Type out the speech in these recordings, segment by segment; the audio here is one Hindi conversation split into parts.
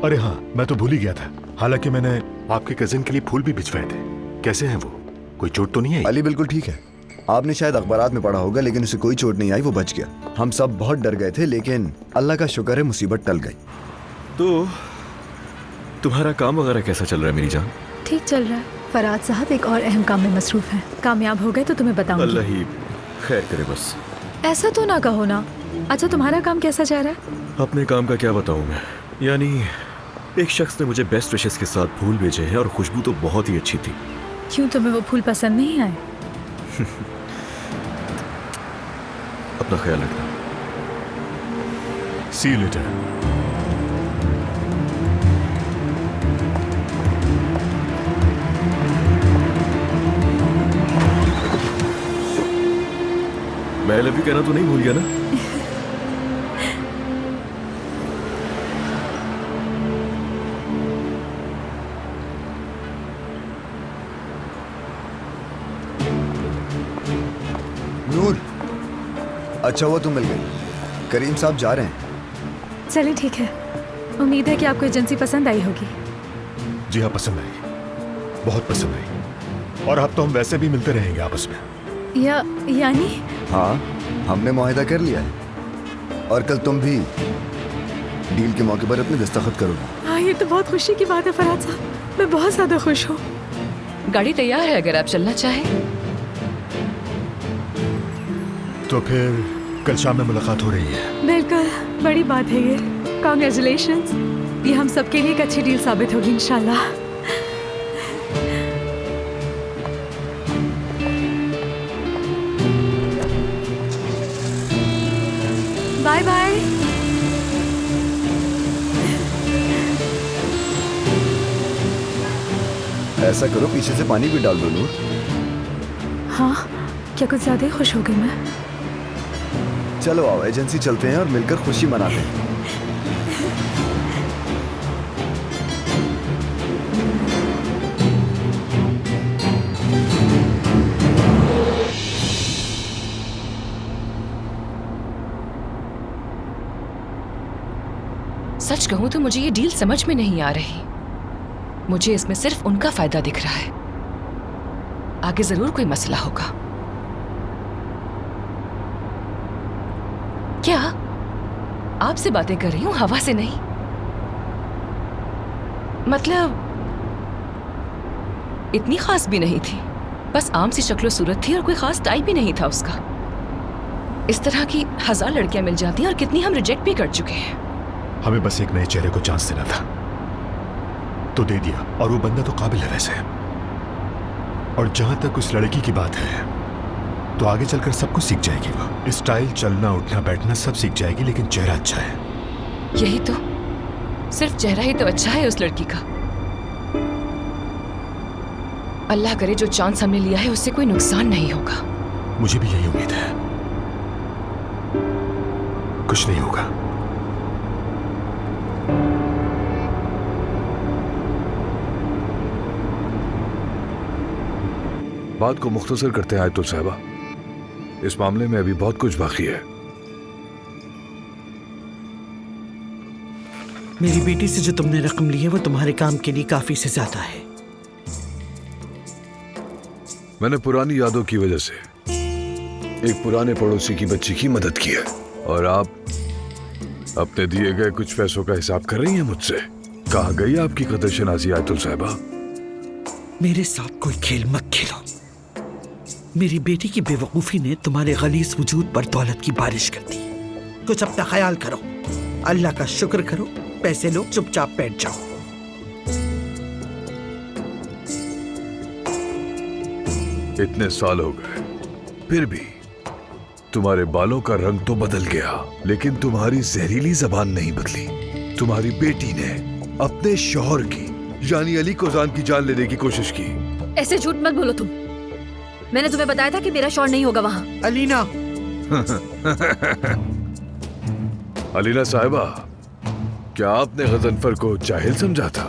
अरे हाँ, मैं तो भूल ही गया था। हालांकि मैंने आपके कजिन के लिए फूल भी भिजवाए थे। कैसे हैं वो? कोई चोट तो नहीं आई? अली बिल्कुल ठीक है। आपने शायद अखबारात में पढ़ा होगा, लेकिन उसे कोई चोट नहीं आई, वो बच गया। हम सब बहुत डर गए थे, लेकिन अल्लाह का शुक्र है मुसीबत टल गई। तो तुम्हारा काम वगैरह कैसा चल रहा है मेरी जान? ठीक चल रहा है। फराज साहब एक और अहम काम में मसरूफ हैं। कामयाब हो गए तो तुम्हें बताऊंगी। अल्लाह ही खैर करे बस। ऐसा तो ना कहो ना। अच्छा, तुम्हारा काम कैसा जा रहा है? अपने काम का क्या बताऊं मैं। यानी एक शख्स ने मुझे बेस्ट विशेस के साथ फूल भेजे हैं और खुशबू तो बहुत ही अच्छी थी। क्यों, तुम्हें वो फूल पसंद नहीं आए? अपना ख्याल रखना। सी यू लेटर। मैं लव यू कहना तो नहीं भूल गया ना? नूर, अच्छा हुआ तुम मिल गई। करीम साहब जा रहे हैं। चलिए ठीक है। उम्मीद है कि आपको एजेंसी पसंद आई होगी। जी हाँ, पसंद आई, बहुत पसंद आई। और अब तो हम वैसे भी मिलते रहेंगे आपस में। यानी? हाँ, हमने मुआहिदा कर लिया है और कल तुम भी डील के मौके पर अपने दस्तखत करोगे। हाँ, ये तो बहुत खुशी की बात है फराज साहब। मैं बहुत ज्यादा खुश हूँ। गाड़ी तैयार है अगर आप चलना चाहें। तो फिर कल शाम में मुलाकात हो रही है। बिल्कुल, बड़ी बात है ये। कांग्रेचुलेशंस। ये हम सबके लिए एक अच्छी डील साबित होगी इंशाल्लाह। Bye bye. ऐसा करो, पीछे से पानी भी डाल दो नूर। हाँ, क्या कुछ ज्यादा ही खुश हो गई मैं? चलो आओ, एजेंसी चलते हैं और मिलकर खुशी मनाते हैं। सच कहूं तो मुझे ये डील समझ में नहीं आ रही। मुझे इसमें सिर्फ उनका फायदा दिख रहा है। आगे जरूर कोई मसला होगा। क्या आपसे बातें कर रही हूं, हवा से नहीं। मतलब इतनी खास भी नहीं थी, बस आम सी शक्लो सूरत थी और कोई खास टाइप भी नहीं था उसका। इस तरह की 1000 लड़कियां मिल जाती हैं और कितनी हम रिजेक्ट भी कर चुके हैं। हमें बस एक नए चेहरे को चांस देना था, तो दे दिया। और वो बंदा तो काबिल है वैसे। और जहां तक उस लड़की की बात है, तो आगे चलकर सब कुछ सीख जाएगी। वो स्टाइल, चलना, उठना, बैठना सब सीख जाएगी, लेकिन चेहरा अच्छा है। यही तो, सिर्फ चेहरा ही तो अच्छा है उस लड़की का। अल्लाह करे जो चांस हमने लिया है उससे कोई नुकसान नहीं होगा। मुझे भी यही उम्मीद है, कुछ नहीं होगा। बात को मुख्तसर करते हैं आयतुल साहिबा, इस मामले में अभी बहुत कुछ बाकी है। मेरी बेटी से जो तुमने रकम ली है वो तुम्हारे काम के लिए काफी से ज्यादा है। मैंने पुरानी यादों की वजह से एक पुराने पड़ोसी की बच्ची की मदद की है और आप अपने दिए गए कुछ पैसों का हिसाब कर रही हैं मुझसे। कहाँ गई आपकी कदर शनासी आयतुल साहिबा? मेरे साथ कोई खेल मत खेलो। मेरी बेटी की बेवकूफी ने तुम्हारे गलीज वजूद पर दौलत की बारिश कर दी। कुछ अपना ख्याल करो, अल्लाह का शुक्र करो, पैसे लो, चुपचाप बैठ जाओ। इतने साल हो गए, फिर भी तुम्हारे बालों का रंग तो बदल गया, लेकिन तुम्हारी जहरीली जबान नहीं बदली। तुम्हारी बेटी ने अपने शौहर की यानी अली कोजान की जान लेने की कोशिश की। ऐसे झूठ मत बोलो तुम। मैंने तुम्हें बताया था कि मेरा शौहर नहीं होगा वहां। अलीना अलीना साहिबा, क्या आपने गजनफर को जाहिल समझा था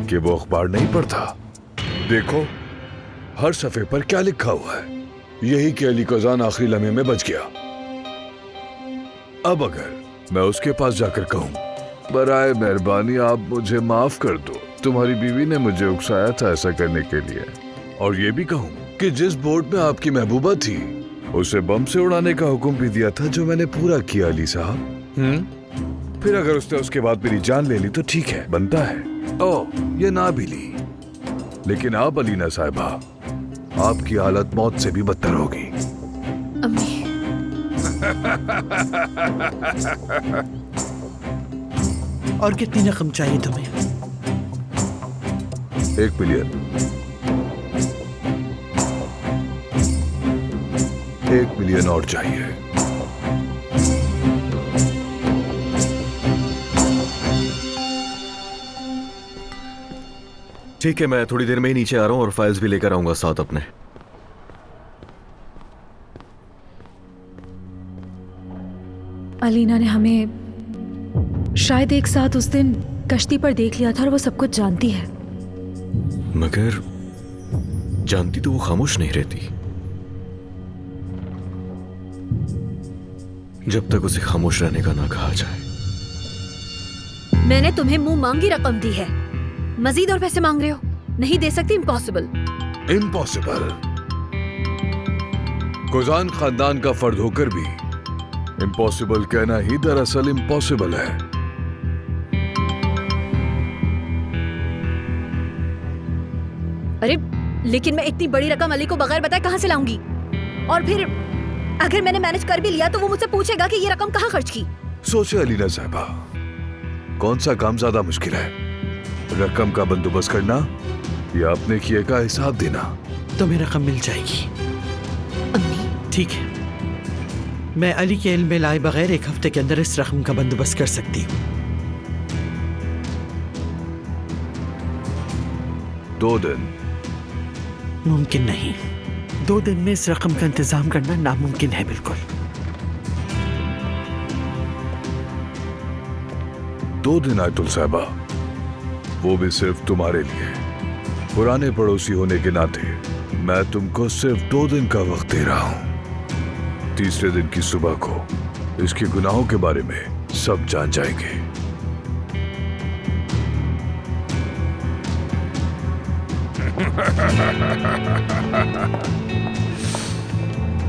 कि वो अखबार नहीं पढ़ता? देखो हर सफे पर क्या लिखा हुआ है, यही कि अली कोजान आखिरी लम्हे में बच गया। अब अगर मैं उसके पास जाकर कहूं बराए मेहरबानी आप मुझे माफ कर दो। तुम्हारी बीवी ने मुझे उकसाया था ऐसा करने के लिए। और ये भी कहूँ कि जिस बोट में आपकी महबूबा थी उसे बम से उड़ाने का हुक्म भी दिया था, जो मैंने पूरा किया अली साहब। फिर अगर उसने उसके बाद मेरी जान ले ली तो ठीक है, बनता है। ओ, ये ना भी ली, लेकिन आप अलीना साहिबा, आपकी हालत मौत से भी बदतर होगी। अम्मी, और कितनी रकम चाहिए तुम्हें? 1 मिलियन। 1 मिलियन और चाहिए। ठीक है, मैं थोड़ी देर में ही नीचे आ रहा हूँ और फाइल्स भी लेकर आऊंगा साथ अपने। अलीना ने हमें शायद एक साथ उस दिन कश्ती पर देख लिया था और वो सब कुछ जानती है। मगर जानती तो वो खामोश नहीं रहती जब तक उसे खामोश रहने का ना कहा जाए। मैंने तुम्हें मुंह मांगी रकम दी है, मजीद और पैसे मांग रहे हो? नहीं दे सकती, इम्पॉसिबल। इम्पॉसिबल? कुजान खानदान का फर्द होकर भी इम्पॉसिबल कहना ही दरअसल इम्पॉसिबल है। अरे लेकिन मैं इतनी बड़ी रकम अली को बगैर बताए कहां से लाऊंगी? और फिर अगर मैंने मैनेज कर भी लिया तो वो मुझसे पूछेगा कि ये रकम कहां खर्च की। सोचे अलीना साहिबा, कौन सा काम ज्यादा मुश्किल है, रकम का बंदोबस्त करना या अपने किए का हिसाब देना? तुम्हें रकम मिल जाएगी। अम्मी, ठीक है, मैं अली के इल्म में लाए बगैर 1 हफ्ते के अंदर इस रकम का बंदोबस्त कर सकती हूँ। 2 दिन? मुमकिन नहीं, 2 दिन में इस रकम का इंतजाम करना नामुमकिन है बिल्कुल। 2 दिन आयतुल साहिबा, वो भी सिर्फ तुम्हारे लिए। पुराने पड़ोसी होने के नाते मैं तुमको सिर्फ 2 दिन का वक्त दे रहा हूं। तीसरे दिन की सुबह को इसके गुनाहों के बारे में सब जान जाएंगे।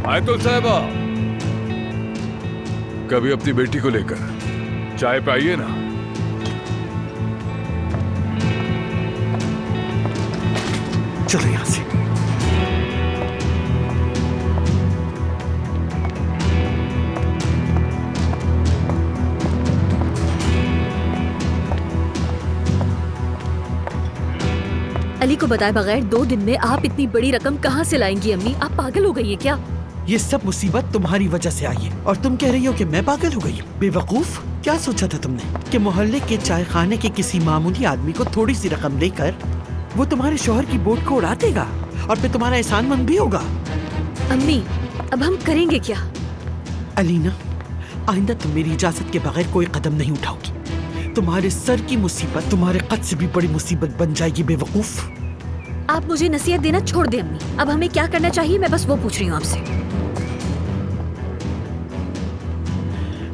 आयतुल साहिबा, कभी अपनी बेटी को लेकर चाय पे आइए ना। चलो यहां से। अली को बताए बगैर 2 दिन में आप इतनी बड़ी रकम कहां से लाएंगी? अम्मी, आप पागल हो गई है क्या? ये सब मुसीबत तुम्हारी वजह से आई है और तुम कह रही हो कि मैं पागल हो गई हूँ? बेवकूफ, क्या सोचा था तुमने कि मोहल्ले के चाय खाने के किसी मामूली आदमी को थोड़ी सी रकम देकर वो तुम्हारे शौहर की बोट को उड़ा देगा और फिर तुम्हारा एहसानमंद भी होगा? अम्मी, अब हम करेंगे क्या? अलीना, आइंदा तुम मेरी इजाजत के बगैर कोई कदम नहीं उठाओगी। तुम्हारे सर की मुसीबत तुम्हारे कद से भी बड़ी मुसीबत बन जाएगी। बेवकूफ, आप मुझे नसीहत देना छोड़ दें अम्मी। अब हमें क्या करना चाहिए, मैं बस वो पूछ रही हूँ आपसे।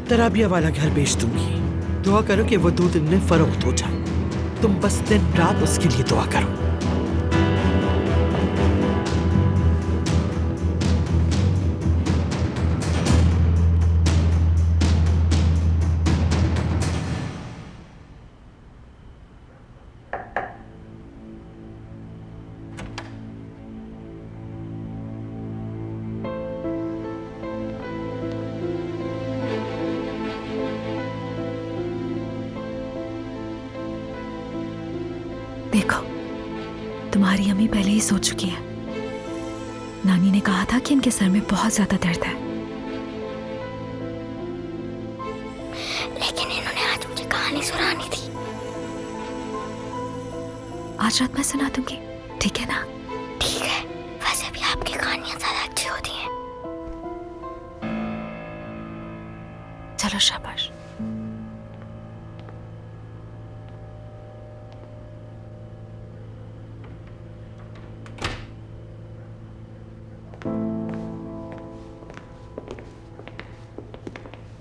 तराबिया वाला घर बेच दूंगी। दुआ करो कि वो 2 दिन में फरोख्त हो जाए। तुम बस दिन रात उसके लिए दुआ करो। देखो, तुम्हारी अम्मी पहले ही सो चुकी है। नानी ने कहा था कि इनके सर में बहुत ज्यादा दर्द है, लेकिन इन्होंने आज मुझे कहानी सुनानी थी। आज रात मैं सुना दूंगी, ठीक है ना? ठीक है, वैसे भी आपकी कहानियां ज्यादा अच्छी होती हैं। चलो शाबाश।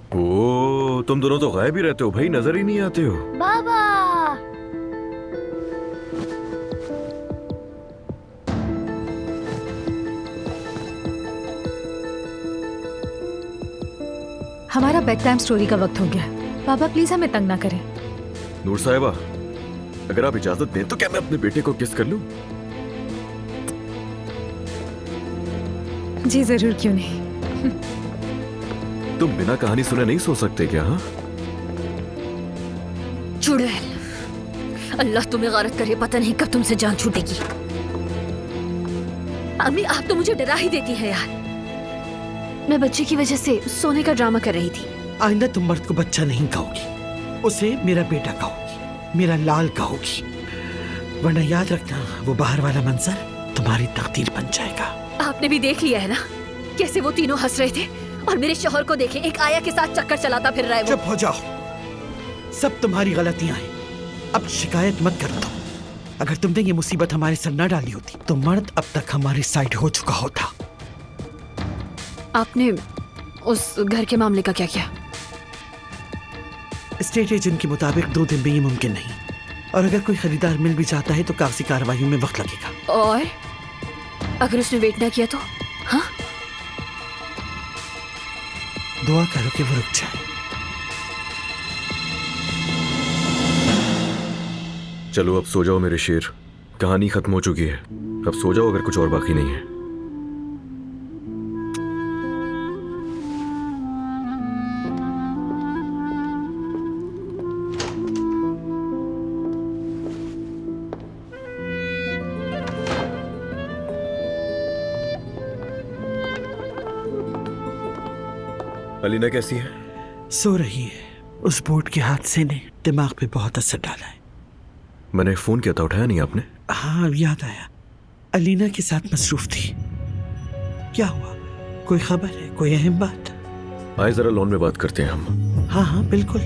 ओ, तुम दोनों तो गायब ही रहते हो भाई, नजर ही नहीं आते हो। बाबा हमारा बेड टाइम स्टोरी का वक्त हो गया। पापा प्लीज हमें तंग ना करें। नूर साहिबा, अगर आप इजाजत दें तो क्या मैं अपने बेटे को किस कर लूं? जी जरूर, क्यों नहीं। तुम बिना कहानी सुने नहीं सो सकते क्या? हाँ, चुड़ैल, अल्लाह तुम्हें गारत करे, पता नहीं कब तुमसे जान छूटेगी। अम्मी आप तो मुझे डरा ही देती है यार। मैं बच्चे की वजह से सोने का ड्रामा कर रही थी। आइंदा तुम मर्द को बच्चा नहीं कहोगी, उसे मेरा बेटा कहोगी, मेरा लाल कहोगी, वरना याद रखना वो बाहर वाला मंजर तुम्हारी तकदीर बन जाएगा। आपने भी देख लिया है ना कैसे वो तीनों हंस रहे थे, और मेरे शौहर को देखे एक आया के साथ चक्कर चलाता फिर रहा है वो। चुप हो जाओ, सब तुम्हारी गलतियां हैं। अब शिकायत मत करो तुम। अगर तुमने ये मुसीबत हमारे सर न डाली होती तो मर्द अब तक हमारे साइड हो चुका होता। आपने उस घर के मामले का क्या किया? स्टेट एजेंट के मुताबिक 2 दिन में ये मुमकिन नहीं, और अगर कोई खरीदार मिल भी जाता है तो कागजी कार्रवाइयों में वक्त लगेगा। और अगर उसने वेट ना किया तो? हाँ, दुआ करो कि वो रुक जाए। चलो अब सो जाओ मेरे शेर, कहानी खत्म हो चुकी है। अब सो जाओ अगर कुछ और बाकी नहीं है। अलीना कैसी है? सो रही है। उस बोर्ड के हादसे ने दिमाग पे बहुत असर डाला है। मैंने फोन किया था, उठाया नहीं आपने? हाँ याद आया, अलीना के साथ मसरूफ थी। क्या हुआ, कोई खबर है, कोई अहम बात? आए जरा लॉन में बात करते हैं हम। हाँ हाँ बिल्कुल।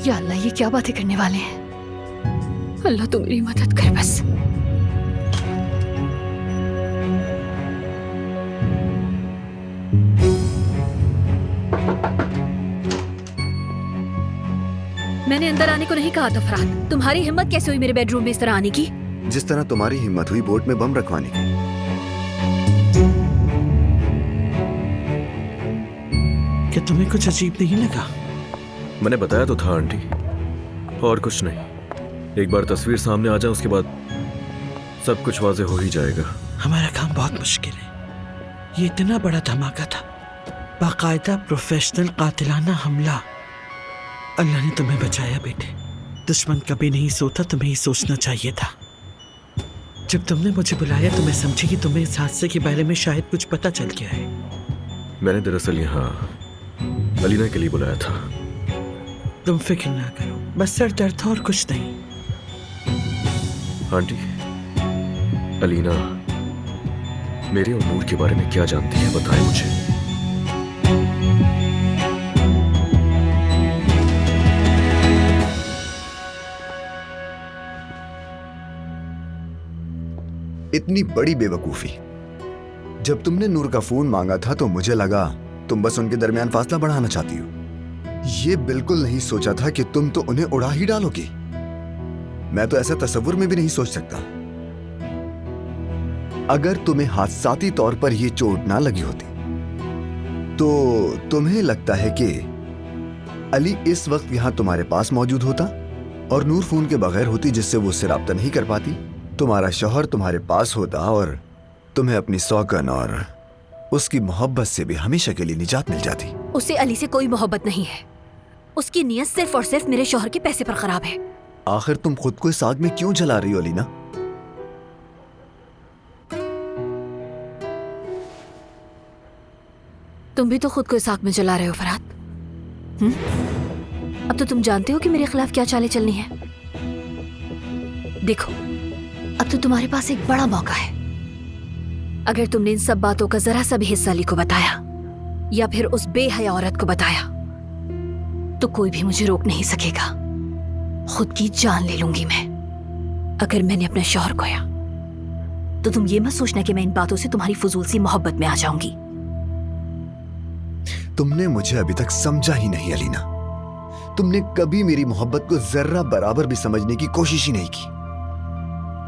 या अल्लाह ये क्या बातें करने वाले हैं? अल्लाह तू मेरी मदद कर बस। मैंने अंदर आने को नहीं कहा था फरहाद। तुम्हारी हिम्मत कैसे हुई मेरे बेडरूम में इस तरह आने की? जिस तरह तुम्हारी हिम्मत हुई बोट में बम रखवाने की। क्या तुम्हें कुछ अजीब नहीं लगा? मैंने बताया तो था आंटी, और कुछ नहीं। एक बार तस्वीर सामने आ जाए उसके बाद सब कुछ वाजे हो ही जाएगा। हमारा काम बहुत मुश्किल है। ये इतना बड़ा धमाका था, बाकायदा प्रोफेशनल कातिलाना हमला। अल्लाह ने तुम्हें बचाया बेटे। दुश्मन कभी नहीं सोता, तुम्हें ही सोचना चाहिए था। जब तुमने मुझे बुलाया तो मैं समझी कि तुम्हें इस हादसे के बारे में शायद कुछ पता चल गया है। मैंने दरअसल यहाँ अलीना के लिए बुलाया था। तुम फिक्र ना करो, बस सर दर्द था और कुछ नहीं। आंटी, अलीना मेरे और नूर के बारे में क्या जानती है, बताएं मुझे। इतनी बड़ी बेवकूफी। जब तुमने नूर का फोन मांगा था तो मुझे लगा तुम बस उनके दरमियान फासला बढ़ाना चाहती हो। ये बिल्कुल नहीं सोचा था कि तुम तो उन्हें उड़ा ही डालोगी। मैं तो ऐसा तस्वुर में भी नहीं सोच सकता। अगर तुम्हें हादसाती तौर पर यह चोट ना लगी होती तो तुम्हें लगता है कि अली इस वक्त यहां तुम्हारे पास मौजूद होता और नूर फोन के बगैर होती, जिससे वो उससे राब्ता नहीं कर पाती। तुम्हारा शौहर तुम्हारे पास होता और तुम्हें अपनी सौगन और उसकी मोहब्बत से भी हमेशा के लिए निजात मिल जाती। उसे अली से कोई मोहब्बत नहीं है। उसकी नीयत सिर्फ और सिर्फ मेरे शौहर के पैसे पर खराब है। आखिर तुम खुद को इस आग में क्यों जला रही हो अलीना? तुम भी तो खुद को इस आग में जला रहे हो फरहाद। अब तो तुम जानते हो कि मेरे खिलाफ क्या चालें चलनी है। देखो, अब तो तुम्हारे पास एक बड़ा मौका है। अगर तुमने इन सब बातों का जरा सा भी हिस्सा अली को बताया या फिर उस बेहया औरत को बताया तो कोई भी मुझे रोक नहीं सकेगा। खुद की जान ले लूंगी मैं अगर मैंने अपना शौहर खोया। तो तुम ये मत सोचना कि मैं इन बातों से तुम्हारी फजूल सी मोहब्बत में आ जाऊंगी। तुमने मुझे अभी तक समझा ही नहीं अलीना। तुमने कभी मेरी मोहब्बत को जर्रा बराबर भी समझने की कोशिश ही नहीं की।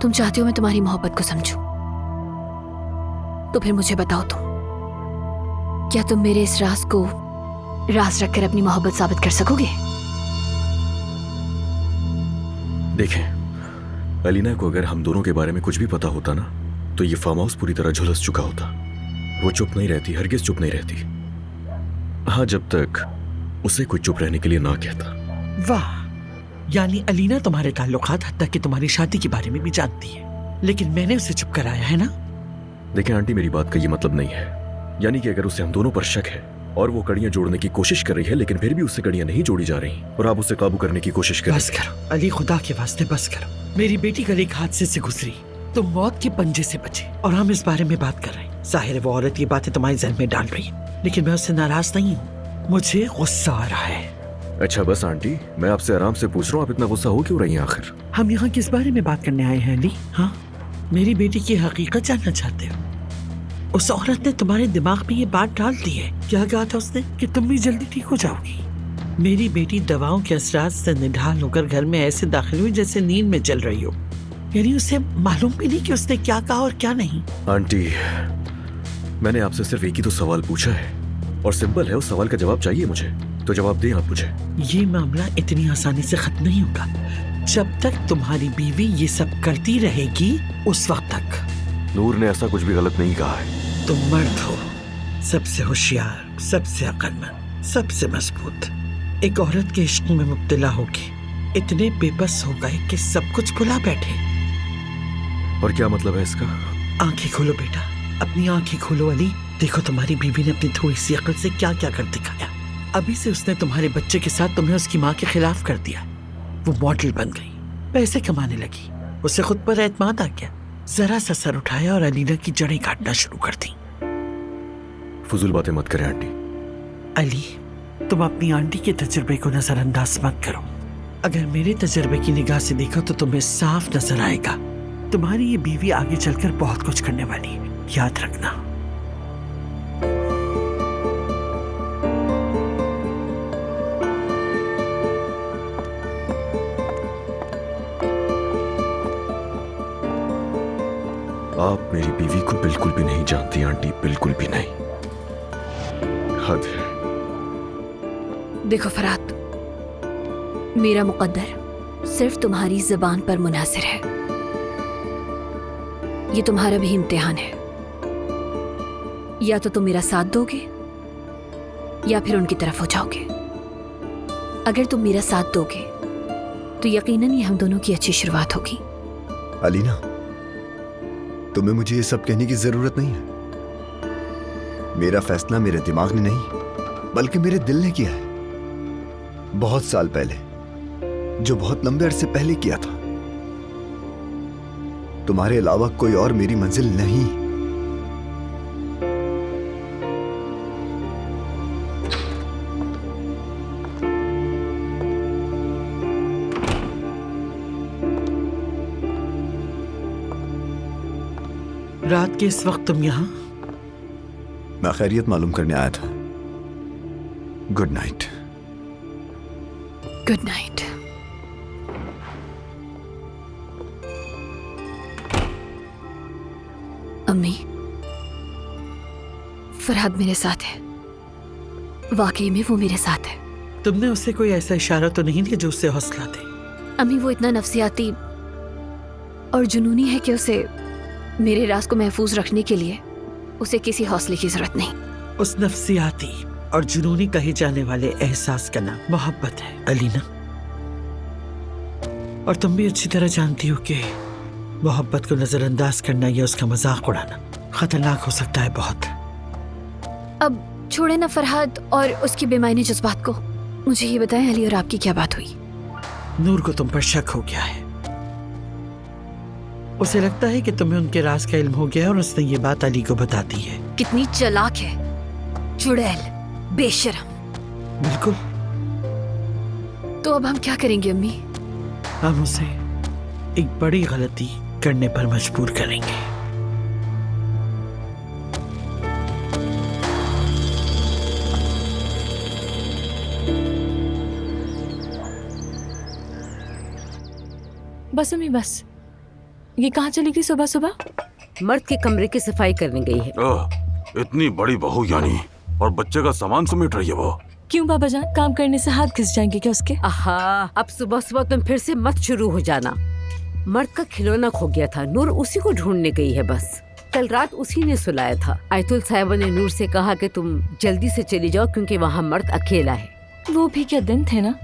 तुम चाहते हो मैं तुम्हारी मोहब्बत को समझूं? तो फिर मुझे बताओ तुम, क्या तुम मेरे इस राज को राज रखकर अपनी मोहब्बत साबित कर सकोगे? देखें, अलीना को अगर हम दोनों के बारे में कुछ भी पता होता ना, तो ये फार्म हाउस पूरी तरह झुलस चुका होता। वो चुप नहीं रहती, हरगिज चुप नहीं रहती। हाँ, जब तक उसे कोई चुप रहने के लिए ना कहता। वाह, यानी अलीना तुम्हारे ताल्लुकात हत्ता कि तुम्हारी शादी के बारे में भी जानती है, लेकिन मैंने उसे चुप कराया है ना? देखें आंटी, मेरी बात का ये मतलब नहीं है। यानी कि अगर उसे हम दोनों पर शक है और वो कड़ियां जोड़ने की कोशिश कर रही है, लेकिन फिर भी उससे कड़ियां नहीं जोड़ी जा रही और आप उसे काबू करने की कोशिश कर रहे बस करो अली, खुदा के वास्ते बस करो। मेरी बेटी कल एक हादसे से गुजरी, तुम मौत के पंजे से बचे और हम इस बारे में बात कर रहे हैं। जाहिर है वो औरत ये बातें तुम्हारे जहन में डाल रही है, लेकिन मैं उससे नाराज नहीं हूँ। मुझे गुस्सा आ रहा है। अच्छा बस आंटी, मैं आपसे आराम से पूछ रहा हूँ, आप इतना गुस्सा हो क्यों रही हैं आखिर? हम यहाँ किस बारे में बात करने आए हैं अली? हाँ, मेरी बेटी की हकीकत जानना चाहते हो? उस औरत ने तुम्हारे दिमाग में ये बात डाल दी है। क्या कहा था उसने कि तुम भी जल्दी ठीक हो जाओगी? मेरी बेटी दवाओं के असरात से निढाल होकर घर में ऐसे दाखिल हुई जैसे नींद में चल रही हो। यानी उसे मालूम भी नहीं कि उसने क्या कहा और क्या नहीं। आंटी, मैंने आपसे सिर्फ एक ही तो सवाल पूछा है और सिंपल है, उस सवाल का जवाब चाहिए मुझे, तो जवाब दें आप मुझे। ये मामला इतनी आसानी से खत्म नहीं होगा। जब तक तुम्हारी बीवी ये सब करती रहेगी उस वक्त तक। नूर ने ऐसा कुछ भी गलत नहीं कहा है। तुम मर्द हो, सबसे होशियार, सबसे अक्लमंद, सबसे मजबूत। एक औरत के इश्क में मुब्तला होके इतने बेबस हो गए कि सब कुछ भुला बैठे। और क्या मतलब है इसका? आंखें खोलो बेटा, अपनी आंखें खोलो अली। देखो तुम्हारी बीवी ने अपनी थोड़ी सी अकल से क्या क्या कर दिखाया। अभी से उसने तुम्हारे बच्चे के साथ तुम्हें उसकी माँ के खिलाफ कर दिया। वो मॉडल बन गई, पैसे कमाने लगी, उसे खुद पर एतमाद आ गया। जरा सा सर उठाया और अलीना की जड़ें काटना शुरू कर दी। फजूल बातें मत करें आंटी। अली, तुम अपनी आंटी के तजुर्बे को नजरअंदाज मत करो। अगर मेरे तजुर्बे की निगाह से देखो तो तुम्हें साफ नजर आएगा तुम्हारी ये बीवी आगे चलकर बहुत कुछ करने वाली है, याद रखना। आप मेरी बीवी को बिल्कुल भी नहीं जानती आंटी, बिल्कुल भी नहीं। हद है। देखो फरात, मेरा मुकद्दर सिर्फ तुम्हारी जुबान पर मुनासिर है। ये तुम्हारा भी इम्तिहान है। या तो तुम मेरा साथ दोगे या फिर उनकी तरफ हो जाओगे। अगर तुम मेरा साथ दोगे तो यकीनन ये हम दोनों की अच्छी शुरुआत होगी। अलीना, तुम्हें मुझे ये सब कहने की जरूरत नहीं है। मेरा फैसला मेरे दिमाग ने नहीं बल्कि मेरे दिल ने किया है। बहुत साल पहले, जो बहुत लंबे अरसे पहले किया था। तुम्हारे अलावा कोई और मेरी मंजिल नहीं। रात के इस वक्त तुम यहाँ? मैं खैरियत मालूम करने आया था। Good night. Good night. अम्मी, फरहाद मेरे साथ है। वाकई में वो मेरे साथ है। तुमने उससे कोई ऐसा इशारा तो नहीं दिया जो उससे हौसला दे? अम्मी, वो इतना नफसियाती और जुनूनी है कि उसे मेरे राज को महफूज रखने के लिए उसे किसी हौसले की जरूरत नहीं। उस नफसियाती और जुनूनी कहे जाने वाले एहसास का नाम मोहब्बत है अलीना। और तुम भी अच्छी तरह जानती हो कि मोहब्बत को नजरअंदाज करना या उसका मजाक उड़ाना खतरनाक हो सकता है बहुत। अब छोड़े ना फरहाद और उसकी बेमायने जज्बात को। मुझे ये बताएं, अली और आपकी क्या बात हुई? नूर को तुम पर शक हो गया है। उसे लगता है कि तुम्हें उनके राज का इल्म हो गया और उसने ये बात अली को बता दी है। कितनी चालाक है, चुड़ैल, बेशरम। बिल्कुल। तो अब हम क्या करेंगे अम्मी? हम उसे एक बड़ी गलती करने पर मजबूर करेंगे। बस अम्मी बस। ये कहाँ चली गई सुबह सुबह? मर्द के कमरे की सफाई करने गई है। इतनी बड़ी बहू यानी, और बच्चे का सामान समेट रही है वो। क्यों बाबा जान, काम करने से हाथ घिस जाएंगे क्या उसके? आहा, अब सुबह सुबह तुम फिर से मत शुरू हो जाना। मर्द का खिलौना खो गया था, नूर उसी को ढूंढने गई है बस। कल रात उसी ने सुलाया था। आयतुल साहिबा ने नूर से कहा कि तुम जल्दी से चली जाओ क्योंकि वहाँ मर्द अकेला है। वो भी क्या दिन थे ना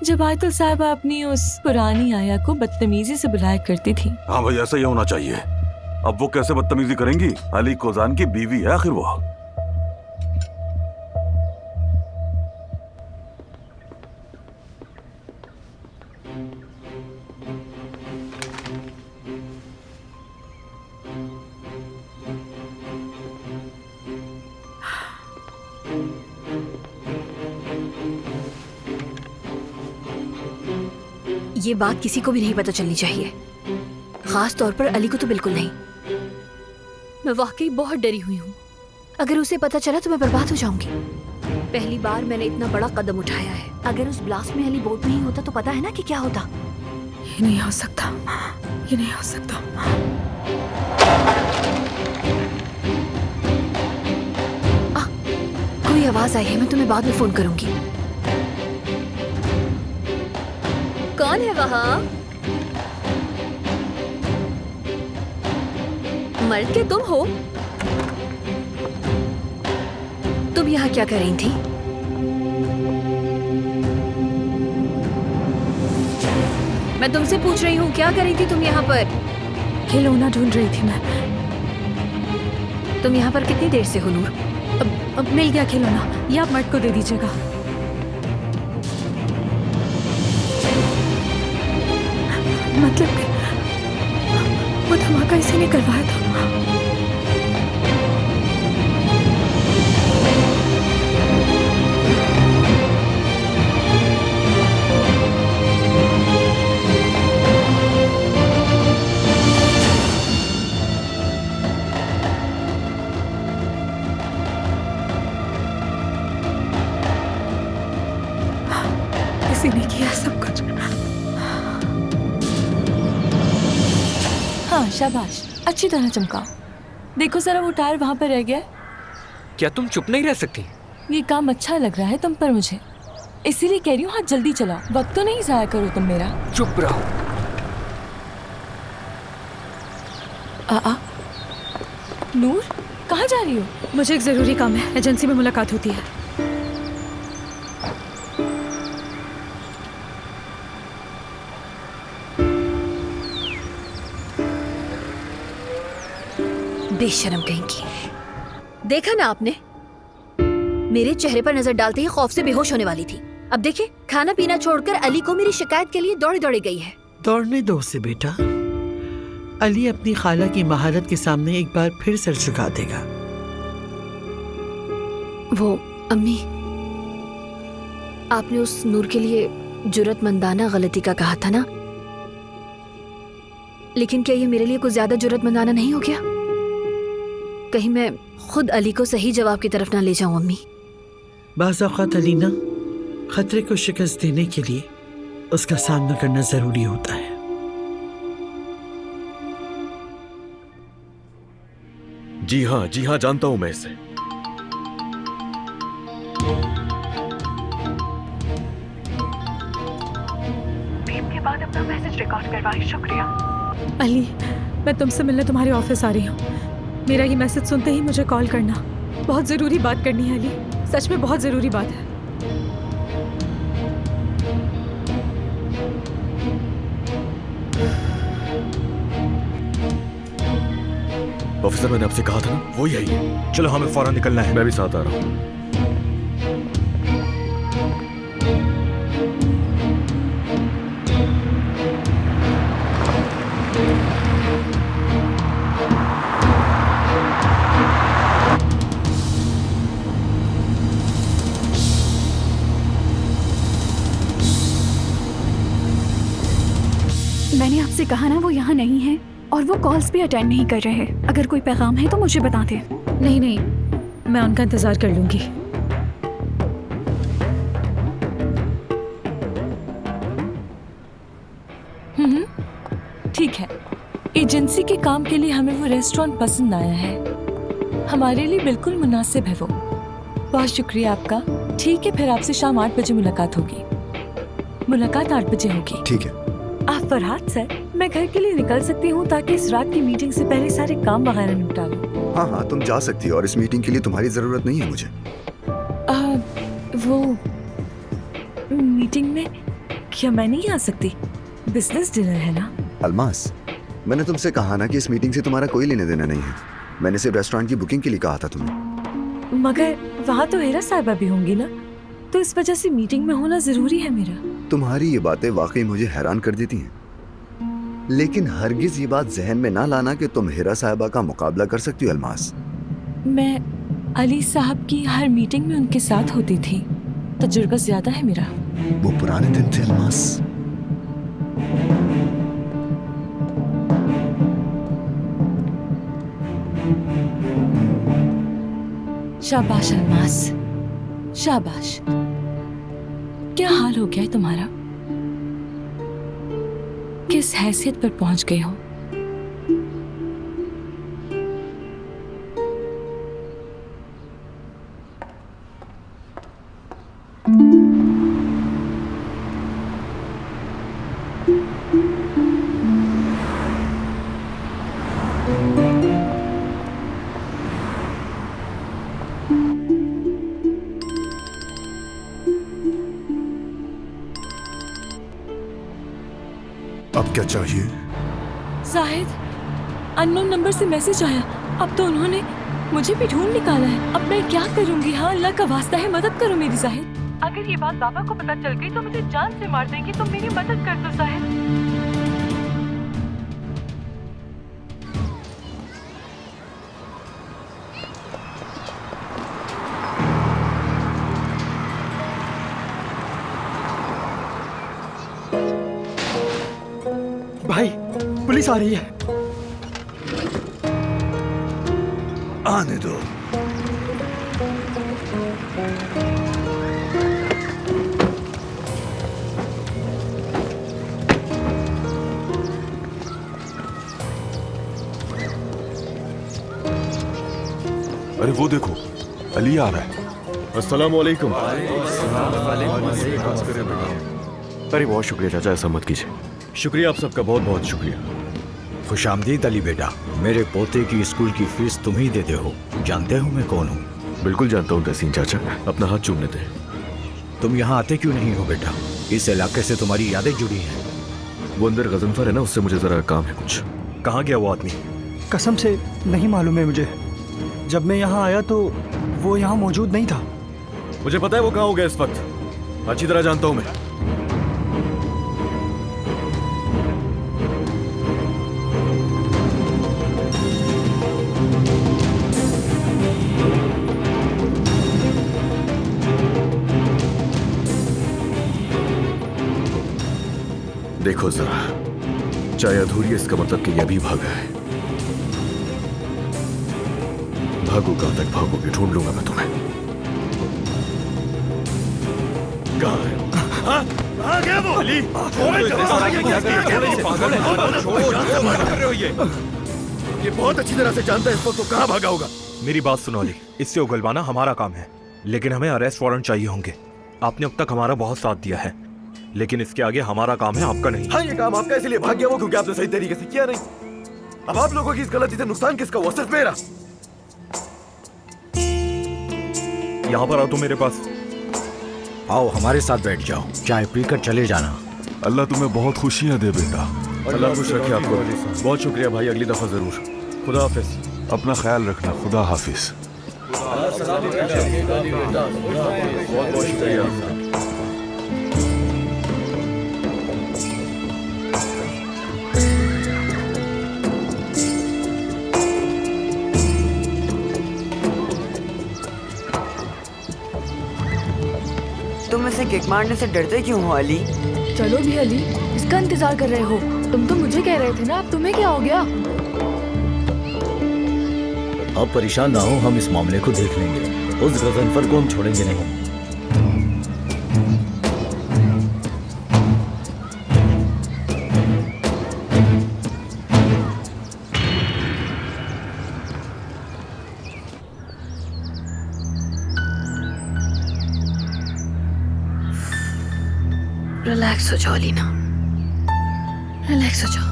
जब आयतुल साहिबा अपनी उस पुरानी आया को बदतमीजी से बुलाया करती थी। हाँ भाई, ऐसा ही होना चाहिए। अब वो कैसे बदतमीजी करेंगी? अली कोजान की बीवी है आखिर वो। ये बात किसी को भी नहीं पता चलनी चाहिए, खास तौर पर अली को तो बिल्कुल नहीं। मैं वाकई बहुत डरी हुई हूँ। अगर उसे पता चला तो मैं बर्बाद हो जाऊंगी। पहली बार मैंने इतना बड़ा कदम उठाया है। अगर उस ब्लास्ट में अली बोट में ही होता तो पता है ना कि क्या होता। ये नहीं हो सकता, ये नहीं हो सकता। कोई आवाज आई है, मैं तुम्हें बाद में फोन करूंगी। कौन है वहाँ? मर्द के तुम हो? तुम यहाँ क्या कर रही थी? मैं तुमसे पूछ रही हूँ, क्या कर रही थी तुम यहाँ पर? खिलौना ढूंढ रही थी मैं। तुम यहाँ पर कितनी देर से हो नूर? अब मिल गया खिलौना, ये आप मर्द को दे दीजिएगा। मतलब कि वो धमाका इसी ने करवाया था। इसी ने किया सब कुछ। हाँ शाबाश, अच्छी तरह चमकाओ। देखो जरा वो टायर वहाँ पर रह गया है। क्या तुम चुप नहीं रह सकती? ये काम अच्छा लग रहा है तुम पर मुझे, इसीलिए कह रही हूँ हाथ जल्दी चलाओ। वक्त तो नहीं जाया करो तुम मेरा। चुप रहो। नूर, कहाँ जा रही हो? मुझे एक जरूरी काम है, एजेंसी में मुलाकात होती है। बेशर्म कहीं की। देखा ना आपने, मेरे चेहरे पर नजर डालते ही खौफ से बेहोश होने वाली थी। अब देखिए, खाना पीना छोड़कर अली को मेरी शिकायत के लिए दौड़ी दौड़ी गई है। दौड़ने दो उसे बेटा। अली अपनी खाला की महारत के सामने एक बार फिर सर झुका देगा। वो अम्मी, आपने उस नूर के लिए जुर्रतमंदाना गलती का कहा था ना, लेकिन क्या ये मेरे लिए कुछ ज्यादा जुर्रतमंदाना नहीं हो गया? कहीं मैं खुद अली को सही जवाब की तरफ ना ले जाऊं अम्मी। बाज़ औक़ात अली ना, खतरे को शिकस्त देने के लिए उसका सामना करना जरूरी होता है। जी हाँ, जानता हूं मैं इसे। बीप के बाद अपना मैसेज रिकॉर्ड करवाएं, शुक्रिया। अली, मैं तुमसे मिलने तुम्हारे ऑफिस आ रही हूँ। मेरा ये मैसेज सुनते ही मुझे कॉल करना। बहुत जरूरी बात करनी है अली, सच में बहुत जरूरी बात है। ऑफिसर, मैंने आपसे कहा था ना, वो यही है। चलो हमें फौरन निकलना है। मैं भी साथ आ रहा हूँ। मैंने आपसे कहा ना वो यहाँ नहीं है, और वो कॉल्स भी अटेंड नहीं कर रहे हैं। अगर कोई पैगाम है तो मुझे बता दे। नहीं, मैं उनका इंतजार कर लूंगी। ठीक है, एजेंसी के काम के लिए हमें वो रेस्टोरेंट पसंद आया है, हमारे लिए बिल्कुल मुनासिब है वो। बहुत शुक्रिया आपका। ठीक है, फिर आपसे शाम 8 बजे मुलाकात होगी। मुलाकात 8 बजे होगी। ठीक है। आप फरहाद सर, मैं घर के लिए निकल सकती हूँ ताकि इस रात की मीटिंग से पहले सारे काम वगैरह निपटा लूँ। हाँ हाँ, तुम जा सकती हो और इस मीटिंग के लिए तुम्हारी जरूरत नहीं है मुझे। वो मीटिंग में क्या मैं नहीं आ सकती? बिजनेस डिनर है ना। अलमास, मैंने तुमसे कहा ना कि इस मीटिंग से तुम्हारा कोई लेने देना नहीं है। मैंने सिर्फ रेस्टोरेंट की बुकिंग के लिए कहा था तुम्हें। मगर वहाँ तो हेरा साहिबा भी होंगी ना, तो इस वजह से मीटिंग में होना जरूरी है मेरा। तुम्हारी ये बातें वाकई मुझे हैरान कर देती हैं, लेकिन हरगिज ये बात जहन में ना लाना कि तुम हेरा साहिबा का मुकाबला कर सकती हो। अलमास, मैं अली साहब की हर मीटिंग में उनके साथ होती थी, तजुर्बा ज्यादा है मेरा। वो पुराने दिन थे अलमास। शाबाश अलमास, शाबाश। क्या हाल हो गया है तुम्हारा? किस हैसियत पर पहुंच गए हो? अब क्या चाहिए? शाहिद, अननोन नंबर से मैसेज आया। अब तो उन्होंने मुझे भी ढूंढ निकाला है। अब मैं क्या करूंगी? हाँ, अल्लाह का वास्ता है, मदद करो मेरी शाहिद। अगर ये बात बाबा को पता चल गई तो मुझे जान से मार देंगे, तो मेरी मदद कर दो शाहिद। भाई, पुलिस आ रही है। आने दो। अरे वो देखो, अली आ रहा है। अस्सलाम वालेकुम। अरे बहुत शुक्रिया चाचा, ऐसा मत कीजिए। शुक्रिया आप सबका, बहुत बहुत शुक्रिया। खुशामदीद अली बेटा, मेरे पोते की स्कूल की फीस तुम ही देते हो। जानते हो मैं कौन हूँ? बिल्कुल जानता हूँ तहसीन चाचा, अपना हाथ चूमने दे। तुम यहाँ आते क्यों नहीं हो बेटा? इस इलाके से तुम्हारी यादें जुड़ी हैं। वो अंदर गजनफर है ना, उससे मुझे जरा काम है कुछ। कहाँ गया वो आदमी? कसम से नहीं मालूम है मुझे। जब मैं यहाँ आया तो वो यहाँ मौजूद नहीं था। मुझे पता है वो कहाँ हो गया इस वक्त, अच्छी तरह जानता हूँ मैं। देखो जरा, चाहे अधूरी है इसका मतलब कि यह भी भागा है। भागो, कहां तक भागोगे? ढूंढ लूंगा मैं तुम्हें। कहां है? कहां गया वो? अली, ये बहुत अच्छी तरह से जानता है इस वक्त तो कहां भागा होगा। मेरी बात सुनो अली, इससे उगलवाना हमारा काम है, लेकिन हमें अरेस्ट वारंट चाहिए होंगे। आपने अब तक हमारा बहुत साथ दिया है, लेकिन इसके आगे हमारा काम है, आपका नहीं। हाँ, ये काम आपका इसलिए भाग गया वो क्योंकि आपने सही तरीके से किया नहीं। अब आप लोगों की इस गलती से नुकसान किसका हुआ? सिर्फ मेरा। यहाँ पर आओ तो मेरे पास। आओ हमारे साथ बैठ जाओ, चाय पीकर चले जाना। अल्लाह तुम्हें बहुत खुशियां दे बेटा। अल्लाह खुश रखे आपको। बहुत शुक्रिया भाई, अगली दफा जरूर। खुदा हाफिज। अपना ख्याल रखना। खुदा हाफिज। बहुत बहुत शुक्रिया। तुम इसे किक मारने से डरते क्यों हो अली? चलो भी अली, इसका इंतजार कर रहे हो। तुम तो मुझे कह रहे थे ना, अब तुम्हें क्या हो गया? अब परेशान ना हो, हम इस मामले को देख लेंगे। उस गजनफर को हम छोड़ेंगे नहीं। रिलैक्स हो जाओ अलीना, रिलैक्स हो जाओ।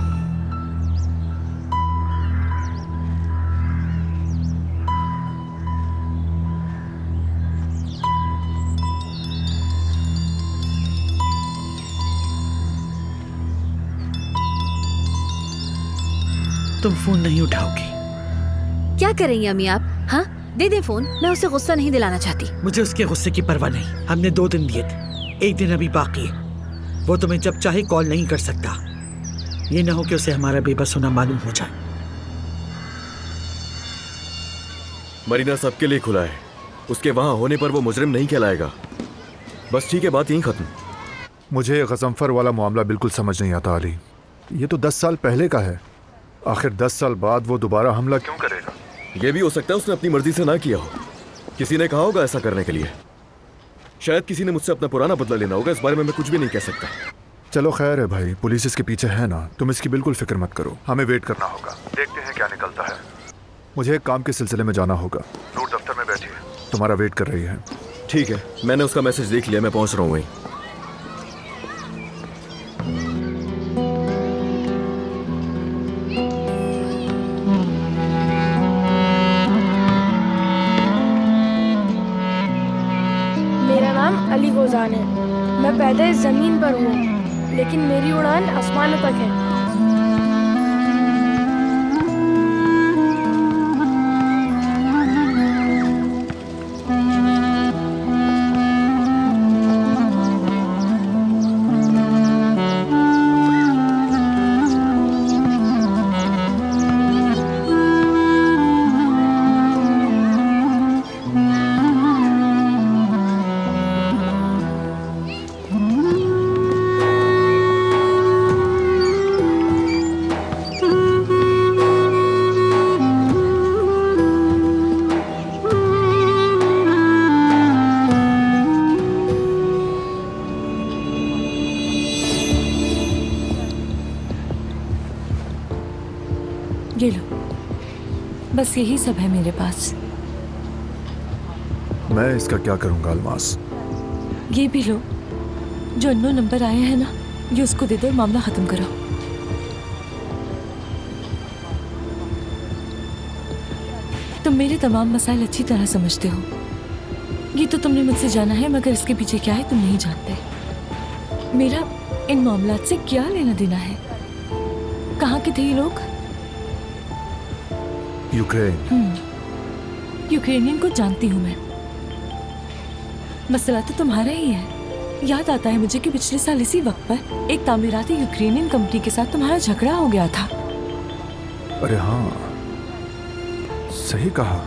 तुम फोन नहीं उठाओगी? क्या करेंगे अम्मी आप? हाँ, दे दे फोन। मैं उसे गुस्सा नहीं दिलाना चाहती। मुझे उसके गुस्से की परवाह नहीं। हमने 2 दिन दिए थे, 1 दिन अभी बाकी है। वो तुम्हें जब चाहे कॉल नहीं कर सकता। ये ना हो कि उसे हमारा बेबस होना मालूम हो जाए। मरीना सबके लिए खुला है। उसके वहां होने पर वो मुजरिम नहीं कहलाएगा। बस ठीक है, बात यहीं खत्म। मुझे गजनफर वाला मामला बिल्कुल समझ नहीं आता अली। ये तो 10 साल पहले का है। आखिर 10 साल बाद वो दोबारा हमला क्यों करेगा? ये भी हो सकता है उसने अपनी मर्जी से ना किया हो। किसी ने कहा होगा ऐसा करने के लिए। शायद किसी ने मुझसे अपना पुराना बदला लेना होगा। इस बारे में मैं कुछ भी नहीं कह सकता। चलो खैर है भाई, पुलिस इसके पीछे है ना, तुम इसकी बिल्कुल फिक्र मत करो। हमें वेट करना होगा, देखते हैं क्या निकलता है। मुझे एक काम के सिलसिले में जाना होगा। नूर दफ्तर में बैठी है, तुम्हारा वेट कर रही है। ठीक है, मैंने उसका मैसेज देख लिया, मैं पहुंच रहा हूँ वहीं। मेरा नाम अली गोजान है। मैं पैदा इस जमीन पर हूँ, लेकिन मेरी उड़ान आसमानों तक है। ये लो, बस यही सब है मेरे पास। मैं इसका क्या करूंगा अलमास? ये भी लो, जो अननोन नंबर आया है ना, ये उसको दे दो और मामला खत्म करो। तुम मेरे तमाम मसाइल अच्छी तरह समझते हो। ये तो तुमने मुझसे जाना है, मगर इसके पीछे क्या है तुम नहीं जानते। मेरा इन मामलात से क्या लेना देना है? कहाँ के थे ये लोग? यूक्रेन। यूक्रेनियन को जानती हूँ मैं। मसला तो तुम्हारा ही है। याद आता है मुझे कि पिछले साल इसी वक्त पर एक तामीराती यूक्रेनियन कंपनी के साथ तुम्हारा झगड़ा हो गया था। अरे हाँ, सही कहा।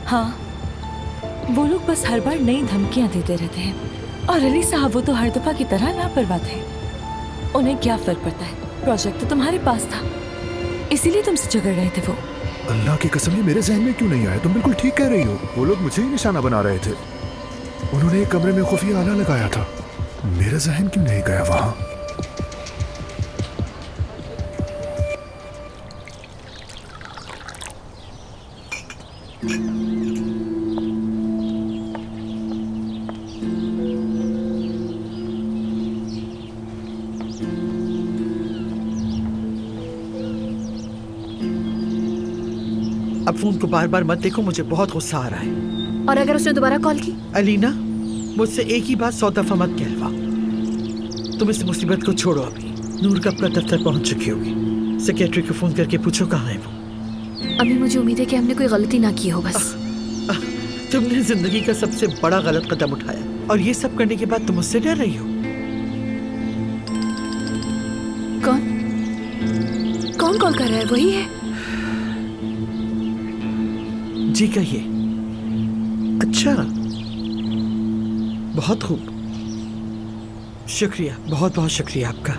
हाँ, वो लोग बस हर बार नई धमकियां देते रहते हैं। और अली साहब, वो तो हर दफा की तरह लापरवाह थे। उन्हें क्या फर्क पड़ता है? प्रोजेक्ट तो तुम्हारे पास था, इसीलिए तुमसे झगड़ रहे थे वो। अल्लाह की कसम, ये मेरे जहन में क्यों नहीं आया? तुम बिल्कुल ठीक कह रही हो। वो लोग मुझे ही निशाना बना रहे थे। उन्होंने एक कमरे में खुफिया आला लगाया था। मेरा जहन क्यों नहीं गया वहां? अब फोन को बार बार मत देखो, मुझे बहुत गुस्सा आ रहा है। और अगर उसने दोबारा कॉल की? अलीना, मुझसे एक ही बात 100 दफा मत कहलवा। तुम इस मुसीबत को छोड़ो। अभी नूर का अपना दफ्तर पहुंच चुकी होगी। सेक्रेटरी को फोन करके पूछो कहाँ है वो। अभी मुझे उम्मीद है कि हमने कोई गलती ना की हो। बस तुमने जिंदगी का सबसे बड़ा गलत कदम उठाया, और ये सब करने के बाद तुम मुझसे डर रही हो। कौन कॉल कर रहा है? वही है? जी कहिए। अच्छा, बहुत खूब, शुक्रिया, बहुत बहुत शुक्रिया आपका।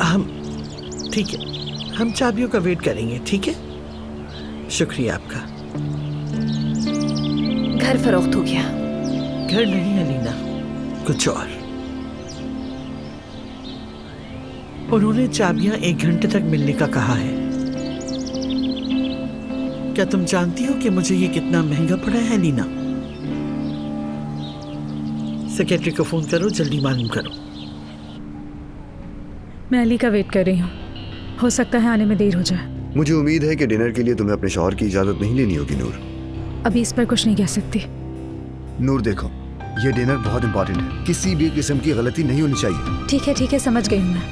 हम ठीक है, हम चाबियों का वेट करेंगे। ठीक है, शुक्रिया आपका। घर फरोख्त हो गया? घर नहीं अलीना, कुछ और। उन्होंने चाबियां 1 घंटे तक मिलने का कहा है। क्या तुम जानती हो कि मुझे ये कितना महंगा पड़ा है अलीना? सेक्रेटरी को फोन करो, जल्दी मालूम करो। मैं अली का वेट कर रही हूँ, हो सकता है आने में देर हो जाए। मुझे उम्मीद है कि डिनर के लिए तुम्हें अपने शौहर की इजाजत नहीं लेनी होगी नूर। अभी इस पर कुछ नहीं कह सकती। नूर देखो, ये डिनर बहुत इंपॉर्टेंट है, किसी भी किस्म की गलती नहीं होनी चाहिए। ठीक है, समझ गई हूँ मैं।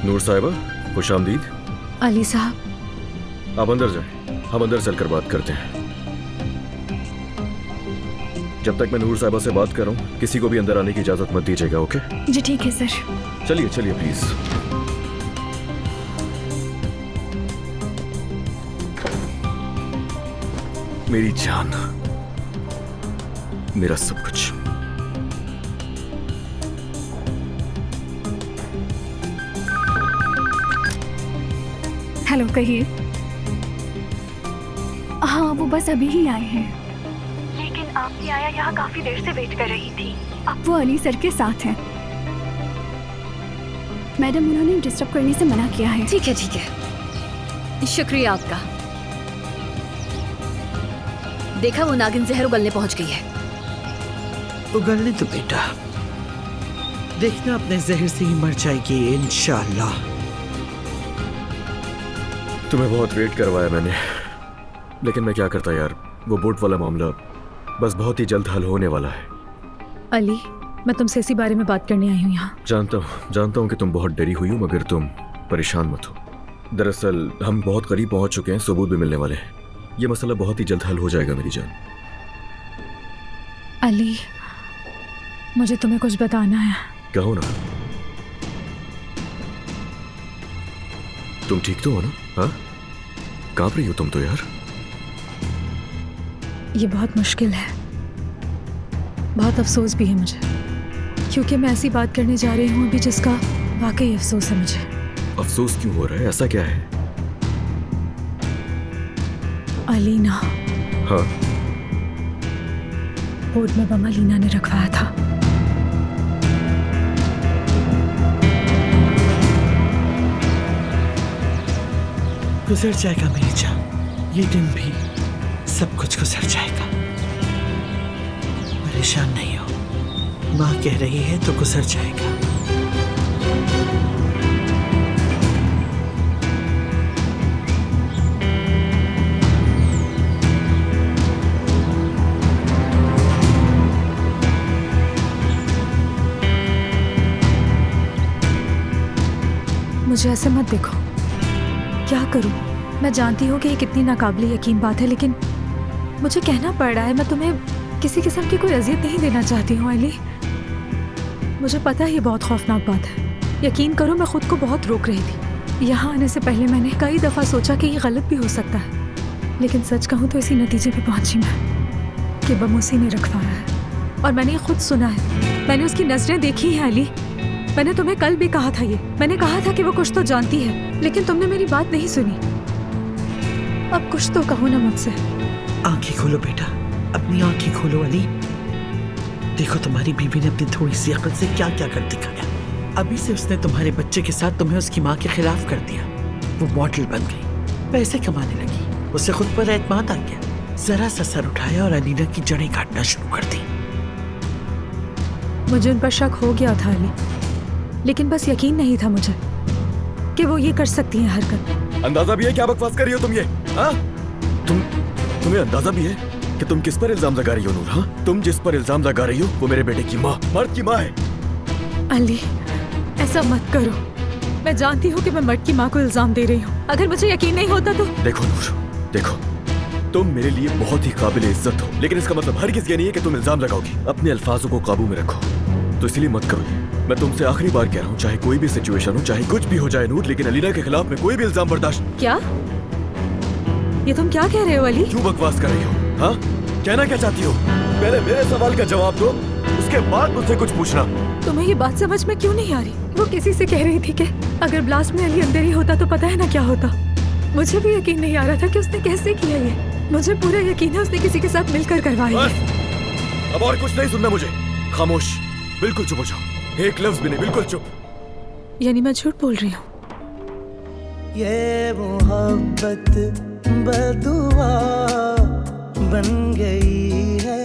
नूर साहिबा, खुश आमदीद। अली साहब, आप अंदर जाएं, हम अंदर चलकर बात करते हैं। जब तक मैं नूर साहिबा से बात कर रहा हूँ, किसी को भी अंदर आने की इजाजत मत दीजिएगा, ओके? जी ठीक है सर। चलिए चलिए प्लीज। मेरी जान, मेरा सब कुछ। हेलो, कहिए। हाँ, वो बस अभी ही आए हैं। लेकिन आपकी आया यहाँ काफी देर से वेट कर रही थी। अब वो अली सर के साथ हैं। मैडम, उन्होंने डिस्टर्ब करने से मना किया है। ठीक है, शुक्रिया आपका। देखा, वो नागिन जहर उगलने पहुंच गई है। उगलने तो बेटा, देखना अपने जहर से ही मर जाएगी इंशाअल्लाह। तुम्हें बहुत वेट करवाया मैंने, लेकिन मैं क्या करता यार, वो बोट वाला मामला बस बहुत ही जल्द हल होने वाला है। अली, मैं तुमसे इसी बारे में बात करने आई हूँ यहाँ। जानता हूँ कि तुम बहुत डरी हुई हो, मगर तुम परेशान मत हो। दरअसल हम बहुत करीब पहुंच चुके हैं, सबूत भी मिलने वाले हैं। ये मसला बहुत ही जल्द हल हो जाएगा मेरी जान। अली, मुझे तुम्हें कुछ बताना है। कहो ना। तुम ठीक तो हो ना? हाँ, कांप रही हो तुम तो यार। ये बहुत मुश्किल है, बहुत अफसोस भी है मुझे, क्योंकि मैं ऐसी बात करने जा रही हूँ अभी जिसका वाकई अफसोस है मुझे। अफसोस क्यों हो रहा है? ऐसा क्या है? अलीना। हाँ, बोर्ड में बम अलीना ने रखवाया था। गुजर जाएगा मेरी जान, ये दिन भी, सब कुछ गुजर जाएगा। परेशान नहीं हो, माँ कह रही है तो गुजर जाएगा। मुझे ऐसे मत देखो, क्या करूं? मैं जानती हूँ कि ये कितनी नाकाबिले यकीन बात है, लेकिन मुझे कहना पड़ रहा है। मैं तुम्हें किसी किस्म की कोई अजियत नहीं देना चाहती हूँ अली। मुझे पता है ये बहुत खौफनाक बात है, यकीन करो मैं खुद को बहुत रोक रही थी। यहाँ आने से पहले मैंने कई दफ़ा सोचा कि ये गलत भी हो सकता है, लेकिन सच कहूँ तो इसी नतीजे पे पहुंची मैं कि बम उसी ने रखवाया है। और मैंने ये खुद सुना है, मैंने उसकी नजरें देखी हैं अली। मैंने तुम्हें कल भी कहा था, मैंने कहा था कि वो कुछ तो जानती है, लेकिन तुमने मेरी बात नहीं सुनी। अब कुछ तो कहो ना मुझसे। आंखें खोलो बेटा, अपनी आंखें खोलो अली। देखो, तुम्हारी बीवी ने अपनी थोड़ी सी अकल से क्या क्या कर दिखाया। अभी से उसने तुम्हारे बच्चे के साथ तुम्हें उसकी माँ के खिलाफ कर दिया। वो मॉडल बन गई, पैसे कमाने लगी, उसे खुद पर एतमाद आ गया। जरा सा सर उठाया और अलीना की जड़ें काटना शुरू कर दी। मुझे उन पर शक हो गया था अली, लेकिन बस यकीन नहीं था मुझे कि वो ये कर सकती हैं हरकत। अंदाजा भी है क्या बकवास कर रही हो तुम ये? हाँ, तुम्हें अंदाजा भी है कि तुम किस पर इल्जाम लगा रही हो नूर? हाँ, तुम जिस पर इल्जाम लगा रही हो वो मेरे बेटे की माँ, मर्द की माँ है। अली, ऐसा मत करो। मैं जानती हूँ कि मैं मर्द की माँ को इल्जाम दे रही हूँ। अगर मुझे यकीन नहीं होता तो। देखो नूर, देखो, तुम मेरे लिए बहुत ही काबिल इज्जत हो, लेकिन इसका मतलब हरगिज़ ये नहीं है कि तुम इल्जाम लगाओगी। अपने अल्फाजों को काबू में रखो, तो इसलिए मत करो ये। मैं तुमसे आखिरी बार कह रहा हूँ, चाहे कोई भी सिचुएशन हो, चाहे कुछ भी हो जाए नूर, लेकिन अलीना के खिलाफ में कोई भी इल्जाम बर्दाश्त। क्या? ये तुम क्या कह रहे हो अली? क्यों बकवास कर रही हो? हाँ, कहना क्या चाहती हो? पहले मेरे सवाल का जवाब दो, उसके बाद मुझसे कुछ पूछना। तुम्हें ये बात समझ में क्यों नहीं आ रही? वो किसी से कह रही थी कि अगर ब्लास्ट में अली अंदर ही होता तो पता है ना क्या होता। मुझे भी यकीन नहीं आ रहा था कि उसने कैसे किया ये। मुझे पूरा यकीन है उसने किसी के साथ मिलकर करवाई है। अब और कुछ नहीं सुनना मुझे, खामोश, बिल्कुल चुप हो जाओ, एक लफ्ज भी नहीं, बिल्कुल चुप। यानी मैं झूठ बोल रही हूँ? ये मोहब्बत बदुआ बन गई है